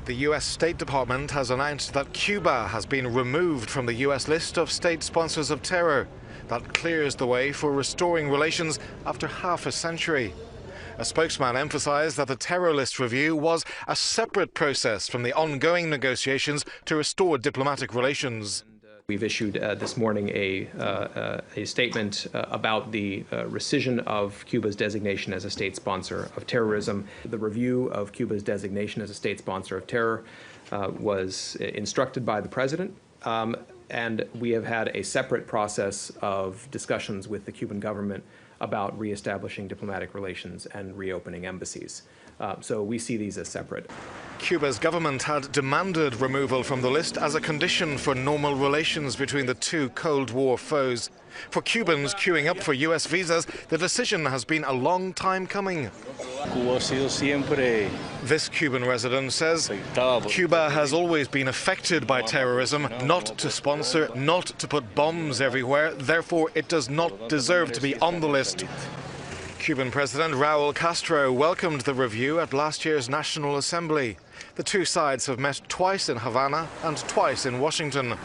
The US State Department has announced that Cuba has been removed from the US list of state sponsors of terror. That clears the way for restoring relations after half a century. A spokesman emphasized that the terror list review was a separate process from the ongoing negotiations to restore diplomatic relations. We've issued this morning a statement about the rescission of Cuba's designation as a state sponsor of terrorism. The review of Cuba's designation as a state sponsor of terror was instructed by the President, and we have had a separate process of discussions with the Cuban government about reestablishing diplomatic relations and reopening embassies. So we see these as separate. Cuba's government had demanded removal from the list as a condition for normal relations between the two Cold War foes. For Cubans queuing up for US visas, the decision has been a long time coming. This Cuban resident says Cuba has always been affected by terrorism, not to sponsor, not to put bombs everywhere, therefore it does not deserve to be on the list. Cuban President Raúl Castro welcomed the review at last year's National Assembly. The two sides have met twice in Havana and twice in Washington.